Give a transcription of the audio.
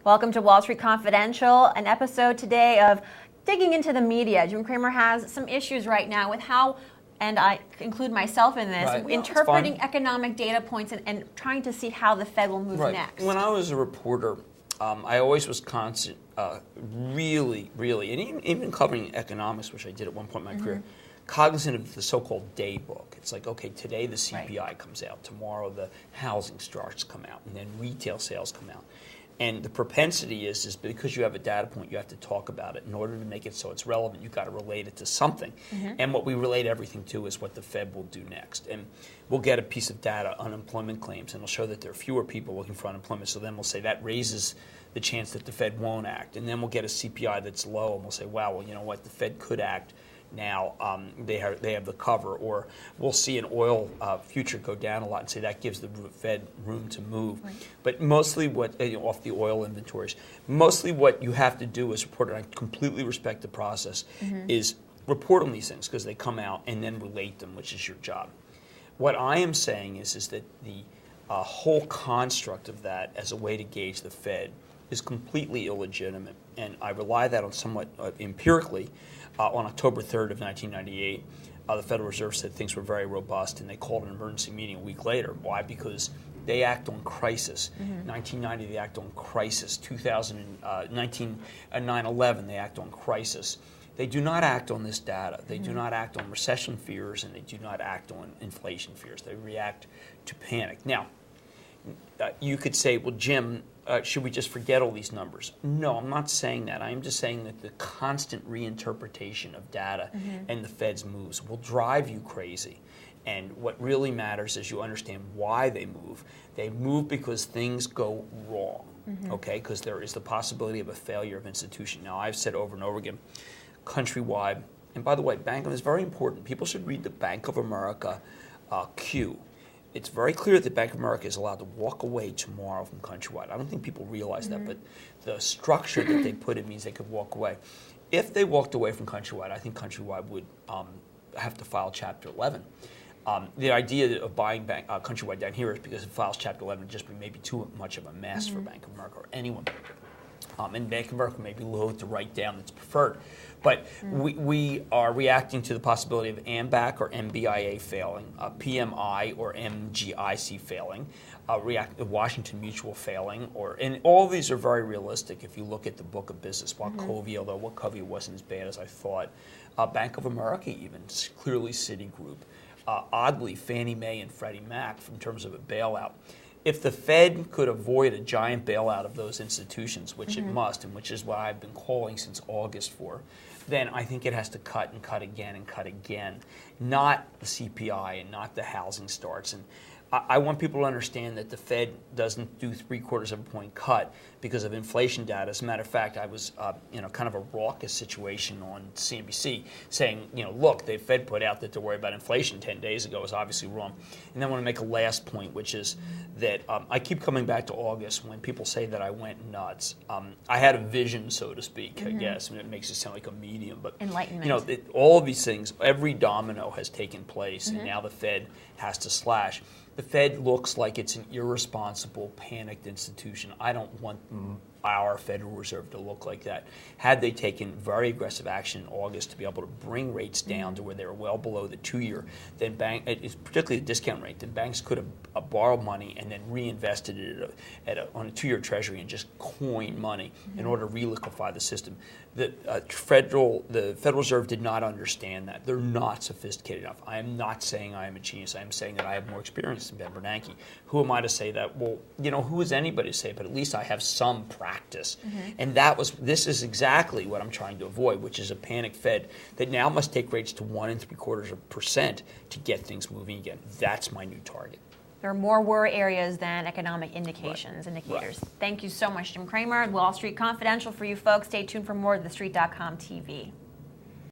Welcome to Wall Street Confidential, an episode today of digging into the media. Jim Cramer has some issues right now with how, and I include myself in this, interpreting economic data points and trying to see how the Fed will move next. When I was a reporter, I always was constant, really, and even covering economics, which I did at one point in my career, cognizant of the so-called day book. It's like, okay, today the CPI comes out, tomorrow the housing starts come out, and then retail sales come out. And the propensity is because you have a data point, you have to talk about it. In order to make it so it's relevant, you've got to relate it to something. And what we relate everything to is what the Fed will do next. And we'll get a piece of data, unemployment claims, and it'll show that there are fewer people looking for unemployment. So then we'll say that raises the chance that the Fed won't act. And then we'll get a CPI that's low, and we'll say, wow, well, you know what, the Fed could act. Now they have the cover, or we'll see an oil future go down a lot and say that gives the Fed room to move. But mostly what, off the oil inventories, mostly what you have to do as a reporter, and I completely respect the process, is report on these things because they come out and then relate them, which is your job. What I am saying is that the whole construct of that as a way to gauge the Fed is completely illegitimate, and I rely that on somewhat empirically. On October 3rd of 1998, the Federal Reserve said things were very robust, and they called an emergency meeting a week later. Why? Because they act on crisis. 1990, they act on crisis. 9/11, they act on crisis. They do not act on this data. They do not act on recession fears, and they do not act on inflation fears. They react to panic. Now, you could say, well, Jim, should we just forget all these numbers? No, I'm not saying that. I am just saying that the constant reinterpretation of data and the Fed's moves will drive you crazy. And what really matters is you understand why they move. They move because things go wrong, okay? Because there is the possibility of a failure of institution. Now, I've said over and over again, countrywide, and by the way, Bank of is very important. People should read the Bank of America Q. It's very clear that Bank of America is allowed to walk away tomorrow from Countrywide. I don't think people realize that, but the structure that they put in means they could walk away. If they walked away from Countrywide, I think Countrywide would have to file Chapter 11. The idea of buying Countrywide down here is because it files Chapter 11 would just be maybe too much of a mess for Bank of America or anyone. And Bank of America may be loath to write down that's preferred. But we are reacting to the possibility of AMBAC or MBIA failing, PMI or MGIC failing, Washington Mutual failing, and all of these are very realistic if you look at the book of business. Wachovia, although Wachovia wasn't as bad as I thought. Bank of America even, clearly Citigroup. Oddly, Fannie Mae and Freddie Mac in terms of a bailout. If the Fed could avoid a giant bailout of those institutions, which it must, and which is what I've been calling since August for, then I think it has to cut and cut again and cut again, not the CPI and not the housing starts. And I want people to understand that the Fed doesn't do 3/4 of a point cut because of inflation data. As a matter of fact, I was kind of a raucous situation on CNBC saying, look, the Fed put out that they're worried about inflation 10 days ago is obviously wrong. And then I want to make a last point, which is that I keep coming back to August when people say that I went nuts. I had a vision, so to speak, I guess. I mean, it makes it sound like a medium. But enlightenment. All of these things, every domino has taken place, and now the Fed has to slash. The Fed looks like it's an irresponsible, panicked institution. I don't want our Federal Reserve to look like that. Had they taken very aggressive action in August to be able to bring rates down to where they were well below the 2-year, then particularly the discount rate, then banks could have borrowed money and then reinvested it on a 2-year Treasury and just coin money in order to re-liquefy the system. The Federal Reserve did not understand that. They're not sophisticated enough. I am not saying I am a genius. I am saying that I have more experience than Ben Bernanke. Who am I to say that? Well, who is anybody to say it? But at least I have some practice. And this is exactly what I'm trying to avoid, which is a panic Fed that now must take rates to 1 3/4% to get things moving again. That's my new target. There are more worry areas than economic indicators. Right. Thank you so much, Jim Cramer. Wall Street Confidential for you folks. Stay tuned for more of TheStreet.com TV.